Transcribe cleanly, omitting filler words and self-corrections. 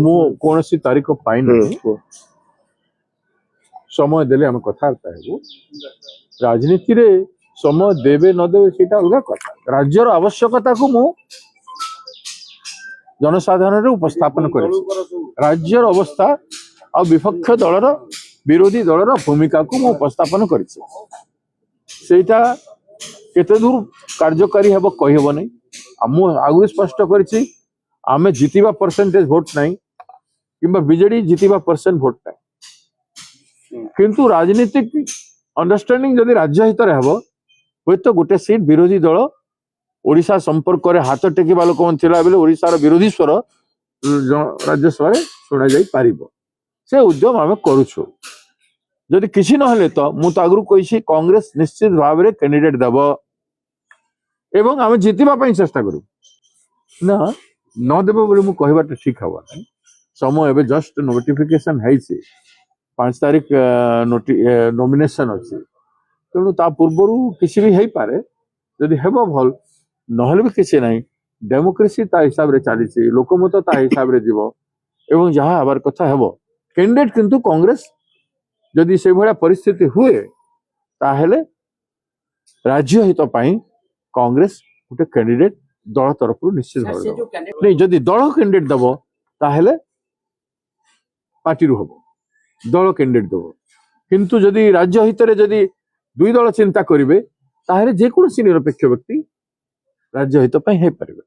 ମୁଁ କୌଣସି ତାରିଖ ପାଇନି ସମୟ ଦେଲେ ଆମେ କଥାବାର୍ତ୍ତା ହେବୁ ରାଜନୀତିରେ ସମୟ ଦେବେ ନ ଦେବେ ସେଇଟା ଅଲଗା କଥା ରାଜ୍ୟର ଆବଶ୍ୟକତାକୁ ମୁଁ ଜନସାଧାରଣରେ ଉପସ୍ଥାପନ କରିଛି ରାଜ୍ୟର ଅବସ୍ଥା ଆଉ ବିପକ୍ଷ ଦଳର ବିରୋଧୀ ଦଳର ଭୂମିକାକୁ ମୁଁ ଉପସ୍ଥାପନ କରିଛି ସେଇଟା କେତେ ଦୂର କାର୍ଯ୍ୟକାରୀ ହେବ କହିହେବନି ମୁଁ ଆଗରୁ ସ୍ପଷ୍ଟ କରିଛି ଆମେ ଜିତିବା ପରସେଣ୍ଟେଜ ଭୋଟ ନାହିଁ କିମ୍ବା ବିଜେଡି ଜିତିବା ପରସେଣ୍ଟ ଭୋଟ ନାହିଁ କିନ୍ତୁ ରାଜନୀତିକ ଅଣ୍ଡରଷ୍ଟାଣ୍ଡିଂ ଯଦି ରାଜ୍ୟ ହିତରେ ହେବ ହୁଏତ ଗୋଟେ ସିଟ୍ ବିରୋଧୀ ଦଳ ଓଡ଼ିଶା ସମ୍ପର୍କରେ ହାତ ଟେକିବା ଲୋକମାନେ ଥିଲା ବେଳେ ଓଡ଼ିଶାର ବିରୋଧୀ ସ୍ୱର ରାଜ୍ୟସଭାରେ ଶୁଣାଯାଇ ପାରିବ ସେ ଉଦ୍ୟମ ଆମେ କରୁଛୁ ଯଦି କିଛି ନହେଲେ ତ ମୁଁ ତ ଆଗରୁ କହିଛି କଂଗ୍ରେସ ନିଶ୍ଚିତ ଭାବରେ କ୍ୟାଣ୍ଡିଡେଟ୍ ଦେବ ଏବଂ ଆମେ ଜିତିବା ପାଇଁ ଚେଷ୍ଟା କରିବୁ ନା ନ ଦେବ ବୋଲି ମୁଁ କହିବାଟା ଠିକ ହେବ ନାହିଁ ସମୟ ଏବେ ଜଷ୍ଟ ନୋଟିଫିକେସନ ହେଇଛି 5 ତାରିଖ ନୋମିନେସନ ଅଛି ତେଣୁ ତା ପୂର୍ବରୁ କିଛି ବି ହେଇପାରେ ଯଦି ହେବ ଭଲ ନହେଲେ ବି କିଛି ନାହିଁ ଡେମୋକ୍ରେସି ତା ହିସାବରେ ଚାଲିଛି ଲୋକମତ ତା ହିସାବରେ ଯିବ ଏବଂ ଯାହା ହେବାର କଥା ହେବ କ୍ୟାଣ୍ଡିଡେଟ୍ କିନ୍ତୁ କଂଗ୍ରେସ ଯଦି ସେଇଭଳିଆ ପରିସ୍ଥିତି ହୁଏ ତାହେଲେ ରାଜ୍ୟ ହିତ ପାଇଁ କଂଗ୍ରେସ ଗୋଟେ କ୍ୟାଣ୍ଡିଡେଟ୍ ଦଳ ତରଫରୁ ନିଶ୍ଚିତ ଭାବରେ ନାଇଁ ଯଦି ଦଳ କ୍ୟାଣ୍ଡିଡେଟ୍ ଦେବ ତାହେଲେ ପାର୍ଟିରୁ ହେବ ଦଳ କ୍ୟାଣ୍ଡିଡେଟ୍ ଦେବ କିନ୍ତୁ ଯଦି ରାଜ୍ୟ ହିତରେ ଯଦି ଦୁଇ ଦଳ ଚିନ୍ତା କରିବେ ତାହେଲେ ଯେକୌଣସି ନିରପେକ୍ଷ ବ୍ୟକ୍ତି ରାଜ୍ୟ ହିତ ପାଇଁ ହେଇପାରିବେ